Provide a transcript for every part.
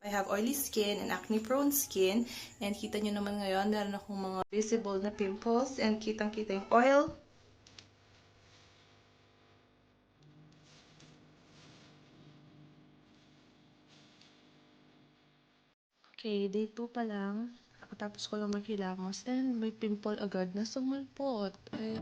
I have oily skin and acne-prone skin. And kita nyo naman ngayon, meron akong mga visible na pimples. And kitang-kita yung oil. Okay, day 2 pa lang. Tapos ko lang maghilamos. And may pimple agad na sumulpot. Ay,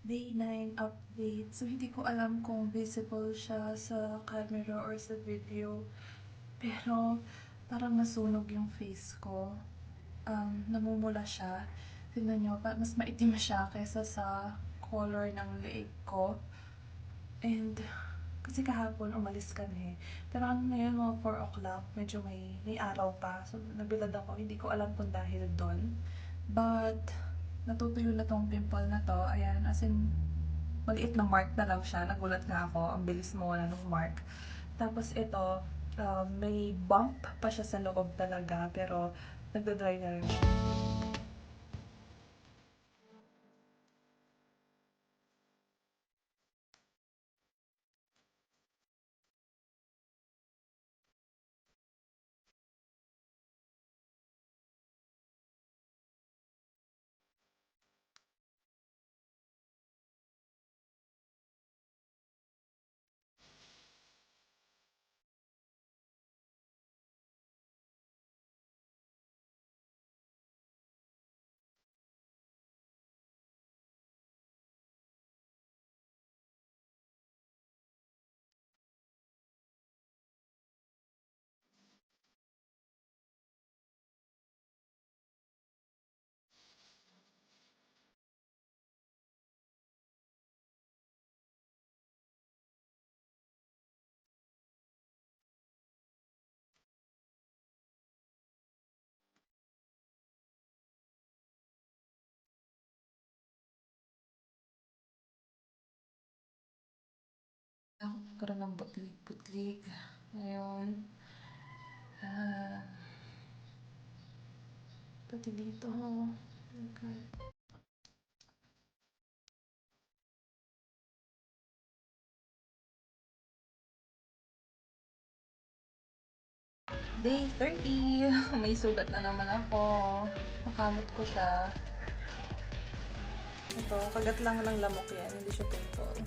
Day 9 update. So, hindi ko alam kung visible siya sa camera or sa video. Pero, parang nasunog yung face ko. Namumula siya. Tignan nyo, mas maitim siya kaysa sa color ng leeg ko. And, kasi kahapon umalis kami. Pero ngayon mga 4 o'clock, medyo may araw pa. So, nabilad ako. Hindi ko alam kung dahil doon. But, natutuyo na tong pimple na to. Ayan, as in, maliit na mark na lang siya. Nagulat nga ako. Ang bilis mawala ng mark. Tapos ito, may bump pa siya sa loob talaga. Pero, nagda-dry na rin siya. Ako nagkaroon ng butlig-butlig. Ngayon, ah, pati dito, okay. Day 30! May sugat na naman ako. Nakamot ko siya. Ito, kagat lang ng lamok yan. Hindi siya pimple.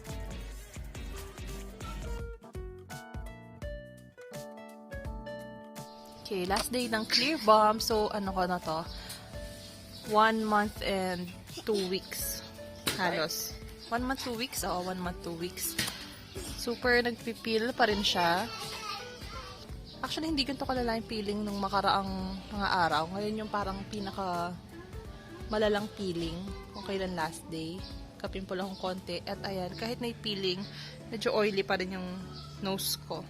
Okay, last day ng Clear Balm. So, ano ko na to? 1 month and 2 weeks. Halos. 1 month, 2 weeks? Oo, 1 month, 2 weeks. Super nagpipil pa rin siya. Actually, hindi ganito kalala yung peeling nung makaraang mga araw. Ngayon yung parang pinaka malalang peeling kung kailan last day. Kapimple akong konti. At ayan, kahit may peeling, medyo oily pa rin yung nose ko.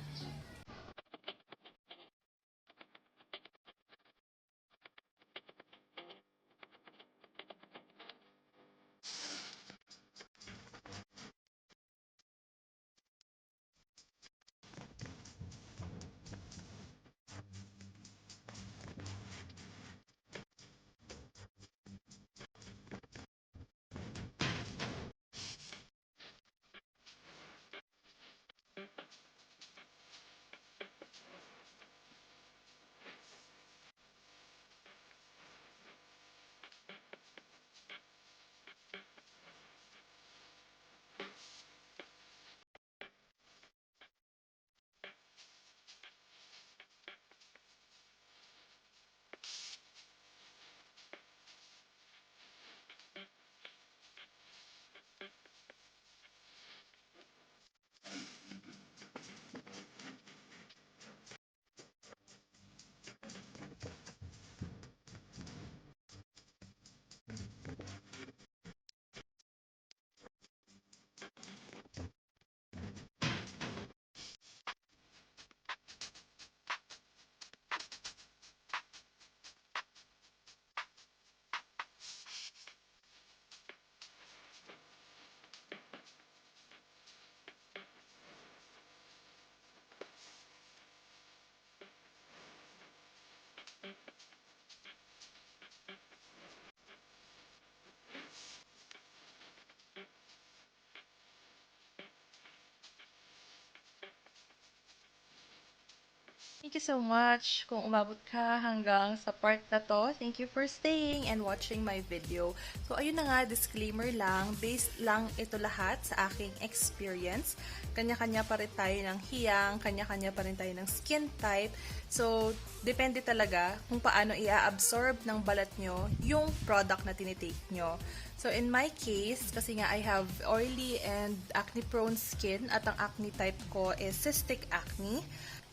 Thank you so much kung umabot ka hanggang sa part na to. Thank you for staying and watching my video. So, ayun na nga, disclaimer lang, based lang ito lahat sa aking experience. Kanya-kanya pa rin tayo ng hiyang, kanya-kanya pa rin tayo ng skin type. So, depende talaga kung paano i-absorb ng balat nyo yung product na tinitake nyo. So, in my case, kasi nga I have oily and acne-prone skin at ang acne type ko is cystic acne.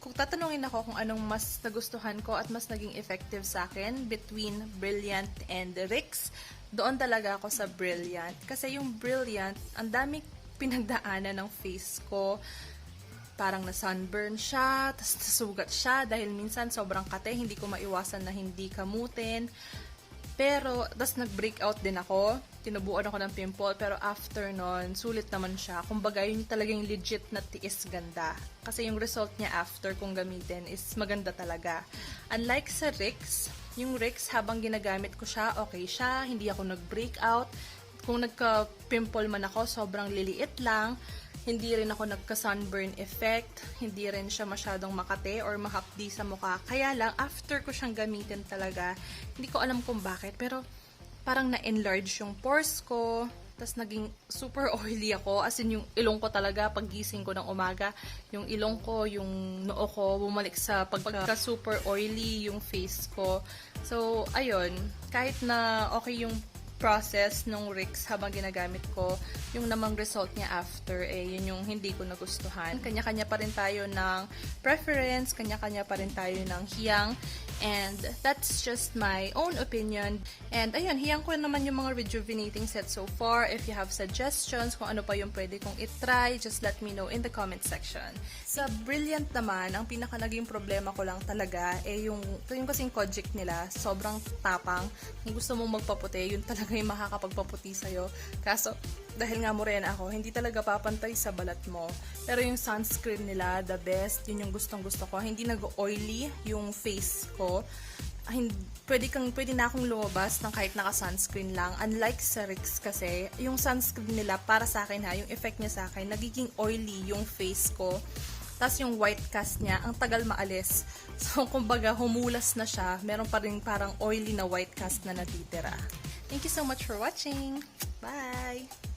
Kung tatanungin ako kung anong mas nagustuhan ko at mas naging effective sa akin between Brilliant and Rix, doon talaga ako sa Brilliant. Kasi yung Brilliant, ang dami pinagdaanan ng face ko. Parang na-sunburn siya, tas nasugat siya dahil minsan sobrang kate, hindi ko maiwasan na hindi kamutin. Pero, tas nag-breakout din ako. Tinubuan ako ng pimple. Pero after nun, sulit naman siya. Kumbaga, yun talagang legit na tiis ganda. Kasi yung result niya after kung gamitin is maganda talaga. Unlike sa Rix, yung Rix habang ginagamit ko siya, okay siya. Hindi ako nag-breakout. Kung nagka-pimple man ako, sobrang liliit lang. Hindi rin ako nagka-sunburn effect. Hindi rin siya masyadong makate or mahapdi sa mukha. Kaya lang, after ko siyang gamitin talaga, hindi ko alam kung bakit, pero parang na-enlarge yung pores ko. Tapos naging super oily ako. As in, yung ilong ko talaga, pag gising ko ng umaga, yung ilong ko, yung noo ko, bumalik sa pagka super oily yung face ko. So, ayun. Kahit na okay yung process nung Rix habang ginagamit ko, yung namang result niya after, yun yung hindi ko nagustuhan. Kanya-kanya pa rin tayo ng preference, kanya-kanya pa rin tayo ng hiyang, and that's just my own opinion. And ayun, hiyang ko naman yung mga rejuvenating sets so far. If you have suggestions kung ano pa yung pwede kong itry, just let me know in the comment section. Sa Brilliant naman, ang pinaka naging problema ko lang talaga yung kasing kojic nila, sobrang tapang. Kung gusto mong magpaputi, yun talaga yung makakapagpaputi sa'yo. Kaso, dahil nga morena ako, hindi talaga papantay sa balat mo. Pero yung sunscreen nila, the best. Yun yung gustong-gusto ko. Hindi nag-oily yung face ko. Pwede na akong lumabas ng kahit naka-sunscreen lang. Unlike sa Rix kasi, yung sunscreen nila, para sa akin yung effect niya sa akin, nagiging oily yung face ko. Tapos yung white cast niya, ang tagal maalis. So, kumbaga, humulas na siya. Meron pa rin parang oily na white cast na natitira. Thank you so much for watching. Bye!